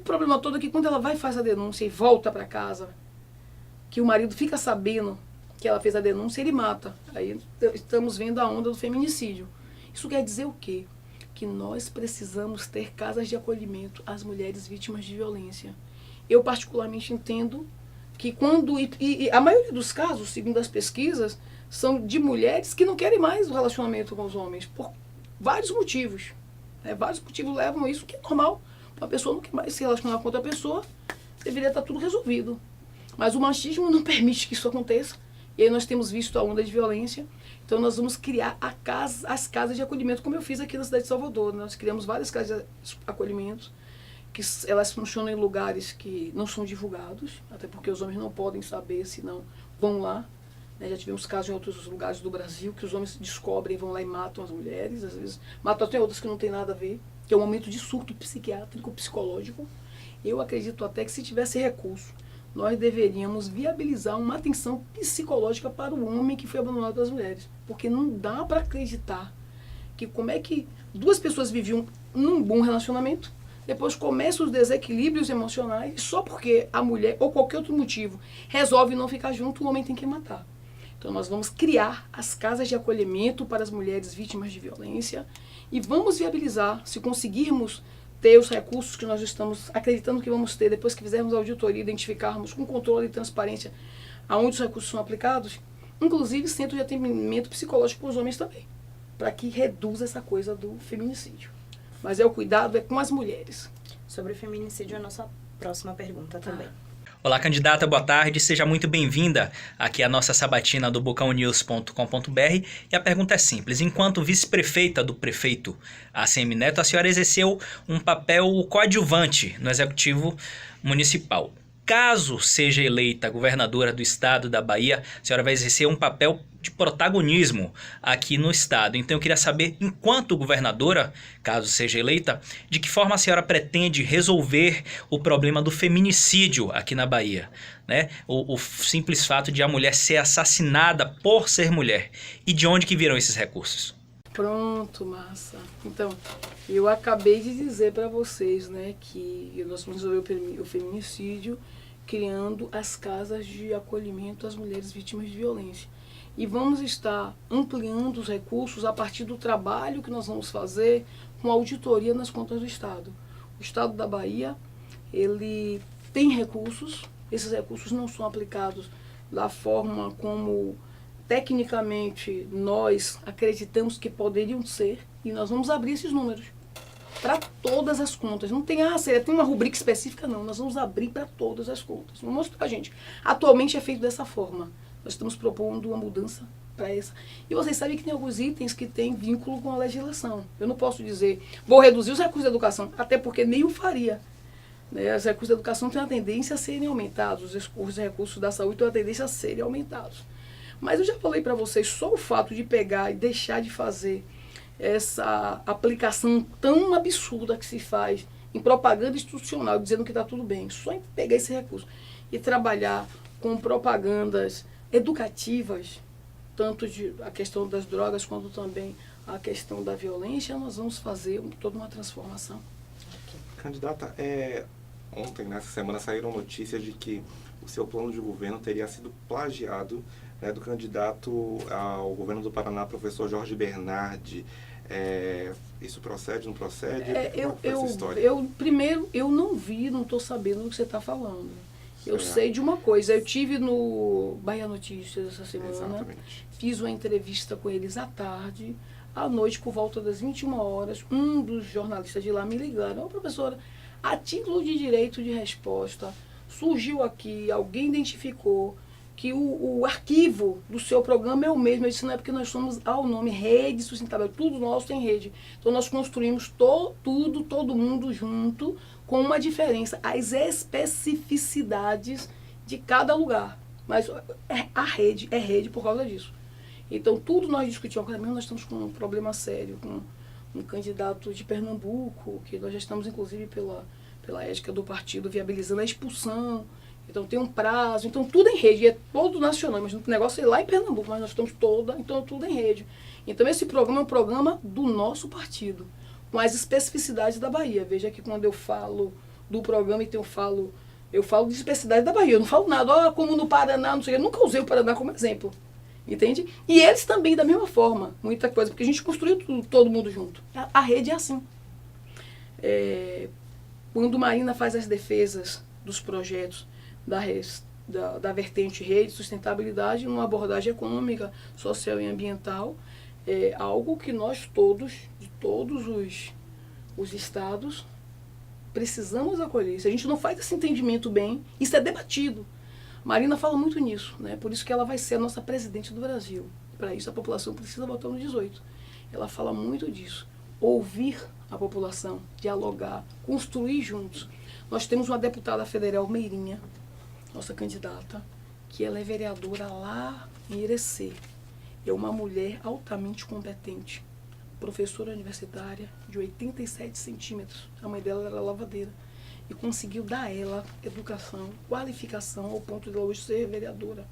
O problema todo é que quando ela vai fazer a denúncia e volta para casa, que o marido fica sabendo que ela fez a denúncia, ele mata. Aí estamos vendo a onda do feminicídio. Isso quer dizer o quê? Que nós precisamos ter casas de acolhimento às mulheres vítimas de violência. Eu particularmente entendo que quando... E a maioria dos casos, segundo as pesquisas, são de mulheres que não querem mais o relacionamento com os homens, por vários motivos. Vários motivos levam a isso, que é normal. Uma pessoa não quer mais se relacionar com outra pessoa, deveria estar tudo resolvido. Mas o machismo não permite que isso aconteça. E aí nós temos visto a onda de violência. Então nós vamos criar as casas de acolhimento, como eu fiz aqui na cidade de Salvador. Nós criamos várias casas de acolhimento, que elas funcionam em lugares que não são divulgados, até porque os homens não podem saber, senão vão lá. Já tivemos casos em outros lugares do Brasil que os homens descobrem, vão lá e matam as mulheres, às vezes matam até outras que não tem nada a ver, que é um momento de surto psiquiátrico, psicológico. Eu acredito até que se tivesse recurso, nós deveríamos viabilizar uma atenção psicológica para o homem que foi abandonado pelas mulheres. Porque não dá para acreditar que como é que 2 pessoas viviam num bom relacionamento, depois começam os desequilíbrios emocionais, só porque a mulher, ou qualquer outro motivo, resolve não ficar junto, o homem tem que matar. Então nós vamos criar as casas de acolhimento para as mulheres vítimas de violência e vamos viabilizar, se conseguirmos ter os recursos que nós estamos acreditando que vamos ter, depois que fizermos a auditoria, identificarmos com controle e transparência aonde os recursos são aplicados, inclusive centro de atendimento psicológico para os homens também, para que reduza essa coisa do feminicídio. Mas o cuidado é com as mulheres. Sobre o feminicídio é a nossa próxima pergunta também. Olá, candidata, boa tarde. Seja muito bem-vinda aqui à nossa sabatina do bocãonews.com.br. E a pergunta é simples. Enquanto vice-prefeita do prefeito ACM Neto, a senhora exerceu um papel coadjuvante no executivo municipal. Caso seja eleita governadora do estado da Bahia, a senhora vai exercer um papel de protagonismo aqui no estado. Então eu queria saber, enquanto governadora, caso seja eleita, de que forma a senhora pretende resolver o problema do feminicídio aqui na Bahia, né? O simples fato de a mulher ser assassinada por ser mulher. E de onde que virão esses recursos? Pronto, massa. Então, eu acabei de dizer para vocês, né, que nós vamos resolver o feminicídio criando as casas de acolhimento às mulheres vítimas de violência. E vamos estar ampliando os recursos a partir do trabalho que nós vamos fazer com auditoria nas contas do Estado. O Estado da Bahia, ele tem recursos, esses recursos não são aplicados da forma como tecnicamente nós acreditamos que poderiam ser, e nós vamos abrir esses números para todas as contas. Não tem, tem uma rubrica específica, não. Nós vamos abrir para todas as contas. Vamos mostrar, gente. Atualmente é feito dessa forma. Nós estamos propondo uma mudança para essa. E vocês sabem que tem alguns itens que têm vínculo com a legislação. Eu não posso dizer, vou reduzir os recursos da educação, até porque nem eu faria. Né? Os recursos da educação têm a tendência a serem aumentados, os recursos da saúde têm a tendência a serem aumentados. Mas eu já falei para vocês, só o fato de pegar e deixar de fazer essa aplicação tão absurda que se faz em propaganda institucional, dizendo que está tudo bem, só em pegar esse recurso e trabalhar com propagandas educativas, tanto a questão das drogas quanto também a questão da violência, nós vamos fazer toda uma transformação. Candidata, ontem, nessa semana, saíram notícias de que o seu plano de governo teria sido plagiado, né, do candidato ao governo do Paraná, professor Jorge Bernardi. Isso procede, não procede? Primeiro, eu não vi, não estou sabendo do que você está falando. Eu sei de uma coisa, eu tive no Bahia Notícias essa semana, exatamente, fiz uma entrevista com eles à tarde, à noite, por volta das 21 horas, um dos jornalistas de lá me ligaram: professora, a título de direito de resposta, surgiu aqui, alguém identificou que o arquivo do seu programa é o mesmo. Eu disse: não é porque nós somos ao nome Rede Sustentável, tudo nosso tem rede. Então nós construímos todo mundo junto, com uma diferença, as especificidades de cada lugar. Mas a rede é rede por causa disso. Então tudo nós discutimos. Agora mesmo nós estamos com um problema sério, com um candidato de Pernambuco, que nós já estamos inclusive pela ética do partido viabilizando a expulsão. Então tem um prazo, então tudo em rede, é todo nacional, mas o negócio é lá em Pernambuco, mas nós estamos então tudo em rede. Então esse programa é um programa do nosso partido, com as especificidades da Bahia. Veja que quando eu falo do programa, então eu falo de especificidade da Bahia, eu não falo nada, como no Paraná, não sei, eu nunca usei o Paraná como exemplo, entende? E eles também da mesma forma, muita coisa, porque a gente construiu todo mundo junto. A rede é assim. Quando Marina faz as defesas dos projetos da vertente rede, sustentabilidade, numa abordagem econômica, social e ambiental, é algo que nós todos, de todos os estados, precisamos acolher. Se a gente não faz esse entendimento bem, isso é debatido. Marina fala muito nisso, né? Por isso que ela vai ser a nossa presidente do Brasil. Para isso a população precisa votar no 18. Ela fala muito disso. Ouvir a população, dialogar, construir juntos. Nós temos uma deputada federal, Meirinha, nossa candidata, que ela é vereadora lá em Irecê. É uma mulher altamente competente, professora universitária de 87 centímetros. A mãe dela era lavadeira. E conseguiu dar a ela educação, qualificação, ao ponto de ela hoje ser vereadora.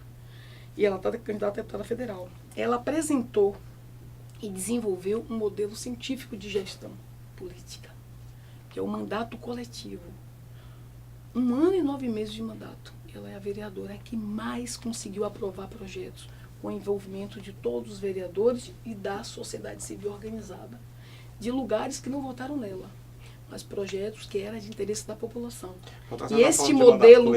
E ela está candidata a deputada federal. Ela apresentou e desenvolveu um modelo científico de gestão política, que é o mandato coletivo. 1 ano e 9 meses de mandato. Ela é a vereadora que mais conseguiu aprovar projetos com o envolvimento de todos os vereadores e da sociedade civil organizada, de lugares que não votaram nela, mas projetos que eram de interesse da população. E este modelo,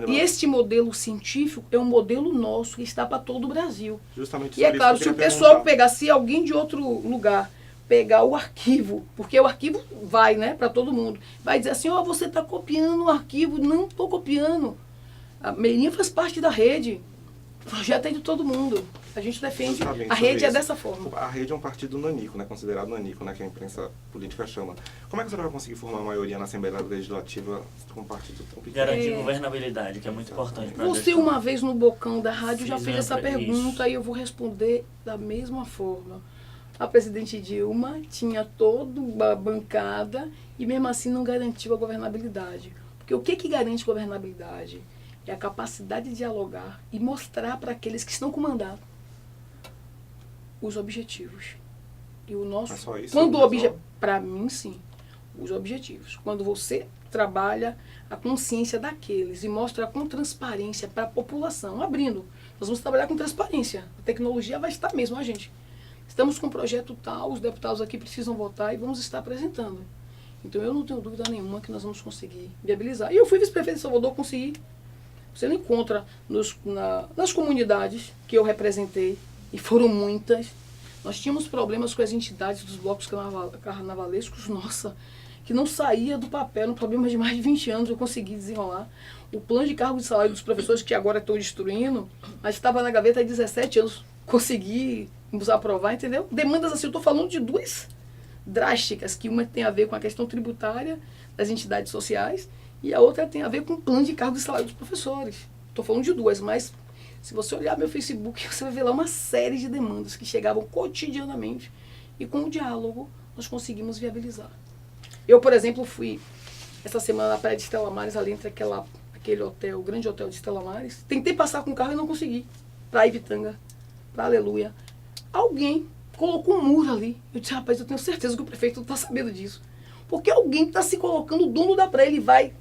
este modelo científico é um modelo nosso que está para todo o Brasil. Justamente. E é claro, se o pessoal pegar, se alguém de outro lugar pegar o arquivo, porque o arquivo vai, né, para todo mundo, vai dizer assim: ó, você está copiando o arquivo. Não estou copiando. A Meirinha faz parte da rede. O projeto é de todo mundo. A gente defende. Justamente, a rede é dessa forma. A rede é um partido nanico, né, considerado nanico, né, que a imprensa política chama. Como é que a senhora vai conseguir formar a maioria na Assembleia Legislativa com um partido tão pequeno? Garantir governabilidade, que é muito importante para a Você, uma vez no bocão da rádio, já fez essa pergunta e eu vou responder da mesma forma. A presidente Dilma tinha toda uma bancada e mesmo assim não garantiu a governabilidade. Porque o que garante governabilidade? É a capacidade de dialogar e mostrar para aqueles que estão com mandato os objetivos. E o nosso... Mas só isso? Para mim, sim. Os objetivos. Quando você trabalha a consciência daqueles e mostra com transparência para a população, abrindo. Nós vamos trabalhar com transparência. A tecnologia vai estar mesmo, a gente. Estamos com um projeto tal, os deputados aqui precisam votar e vamos estar apresentando. Então eu não tenho dúvida nenhuma que nós vamos conseguir viabilizar. E eu fui vice-prefeito de Salvador, consegui. Você não encontra nas comunidades que eu representei, e foram muitas. Nós tínhamos problemas com as entidades dos blocos carnavalescos, nossa, que não saía do papel, um problema de mais de 20 anos eu consegui desenrolar. O plano de cargo de salário dos professores, que agora estão destruindo, mas estava na gaveta há 17 anos, consegui aprovar, entendeu? Demandas assim, eu estou falando de duas drásticas, que uma tem a ver com a questão tributária, das entidades sociais, e a outra tem a ver com o plano de cargo e salário dos professores. Estou falando de duas, mas se você olhar meu Facebook, você vai ver lá uma série de demandas que chegavam cotidianamente, e com o diálogo nós conseguimos viabilizar. Eu, por exemplo, fui essa semana na praia de Estela Maris, ali entre aquele hotel, o grande hotel de Estela Maris. Tentei passar com o carro e não consegui. Pra Ivitanga, pra Aleluia. Alguém colocou um muro ali. Eu disse, rapaz, eu tenho certeza que o prefeito não está sabendo disso. Porque alguém está se colocando, o dono da praia, ele vai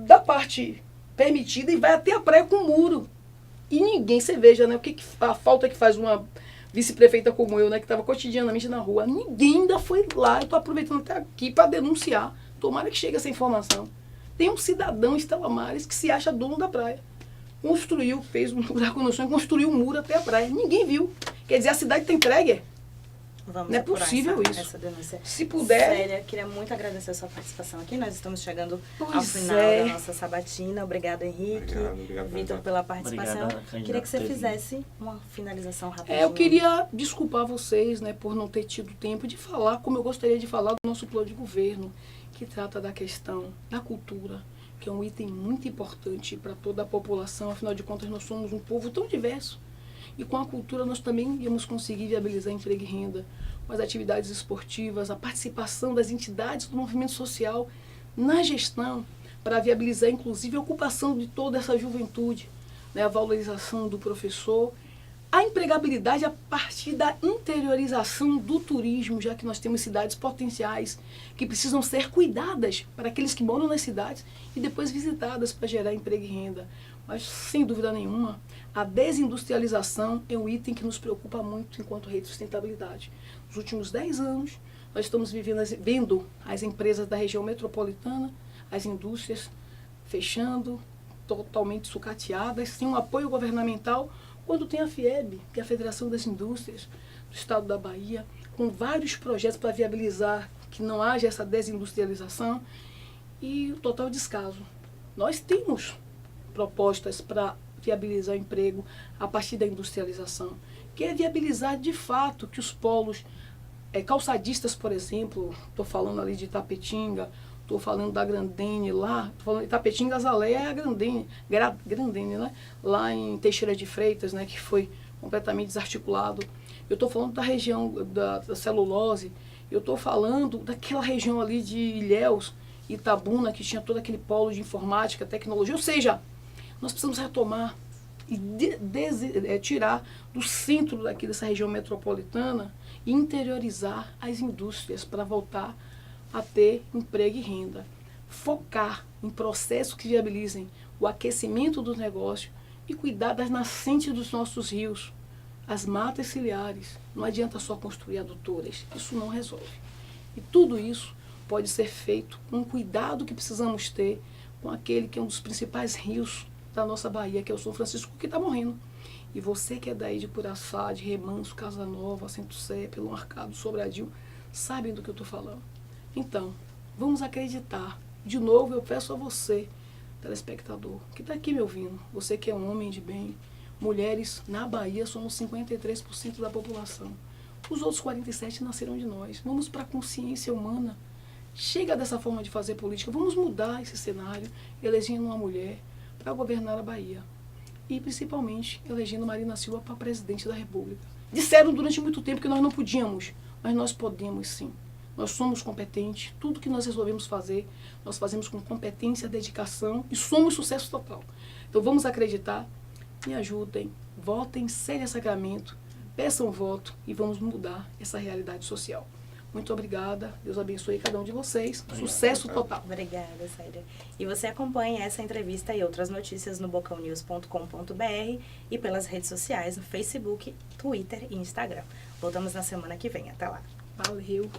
da parte permitida e vai até a praia com um muro. E ninguém, você veja, né? A falta que faz uma vice-prefeita como eu, né? Que estava cotidianamente na rua. Ninguém ainda foi lá. Eu estou aproveitando até aqui para denunciar. Tomara que chegue essa informação. Tem um cidadão em Estela Maris que se acha dono da praia. Construiu, fez um buraco no chão e construiu um muro até a praia. Ninguém viu. Quer dizer, a cidade está entregue. Vamos não é possível essa denúncia. Se puder... Célia, queria muito agradecer a sua participação aqui. Nós estamos chegando ao Pois final é. da nossa sabatina. Obrigada, Henrique. Obrigado, Vitor, pela participação. Obrigado, Queria que você candidato. fizesse uma finalização rapidinha. Eu queria desculpar vocês, né, por não ter tido tempo de falar como eu gostaria de falar do nosso plano de governo, que trata da questão da cultura, que é um item muito importante para toda a população. Afinal de contas, nós somos um povo tão diverso. E com a cultura nós também íamos conseguir viabilizar emprego e renda, com as atividades esportivas, a participação das entidades do movimento social na gestão, para viabilizar inclusive a ocupação de toda essa juventude, né, a valorização do professor, a empregabilidade a partir da interiorização do turismo, já que nós temos cidades potenciais que precisam ser cuidadas para aqueles que moram nas cidades e depois visitadas para gerar emprego e renda. Mas, sem dúvida nenhuma, a desindustrialização é um item que nos preocupa muito enquanto rede de sustentabilidade. Nos últimos 10 anos, nós estamos vendo as empresas da região metropolitana, as indústrias fechando, totalmente sucateadas, sem um apoio governamental, quando tem a FIEB, que é a Federação das Indústrias do Estado da Bahia, com vários projetos para viabilizar que não haja essa desindustrialização, e o total descaso. Nós temos propostas para viabilizar o emprego a partir da industrialização, que é viabilizar de fato que os polos calçadistas, por exemplo, estou falando ali de Itapetinga, estou falando da Grandene lá, estou falando de Itapetinga, Azaleia é a Grandene, né? Lá em Teixeira de Freitas, né? Que foi completamente desarticulado. Eu estou falando da região da celulose, eu estou falando daquela região ali de Ilhéus, Itabuna, que tinha todo aquele polo de informática, tecnologia, ou seja, nós precisamos retomar e tirar do centro dessa região metropolitana e interiorizar as indústrias para voltar a ter emprego e renda. Focar em processos que viabilizem o aquecimento do negócio e cuidar das nascentes dos nossos rios, as matas ciliares. Não adianta só construir adutoras, isso não resolve. E tudo isso pode ser feito com o cuidado que precisamos ter com aquele que é um dos principais rios da nossa Bahia, que é o São Francisco, que está morrendo. E você que é daí de Curaçá, de Remanso, Casa Nova, Centro-Sé, Pelo Marcado, Sobradinho, sabem do que eu estou falando. Então, vamos acreditar. De novo, eu peço a você, telespectador, que está aqui me ouvindo, você que é um homem de bem, mulheres na Bahia somos 53% da população. Os outros 47% nasceram de nós. Vamos para a consciência humana. Chega dessa forma de fazer política. Vamos mudar esse cenário, elegendo uma mulher para governar a Bahia. E, principalmente, elegendo Marina Silva para presidente da República. Disseram durante muito tempo que nós não podíamos, mas nós podemos sim. Nós somos competentes, tudo que nós resolvemos fazer, nós fazemos com competência, dedicação e somos sucesso total. Então vamos acreditar, me ajudem, votem Célia Sacramento, peçam voto e vamos mudar essa realidade social. Muito obrigada, Deus abençoe cada um de vocês, sucesso total. Obrigada, Célia. E você acompanha essa entrevista e outras notícias no bocãonews.com.br e pelas redes sociais, no Facebook, Twitter e Instagram. Voltamos na semana que vem. Até lá. Valeu!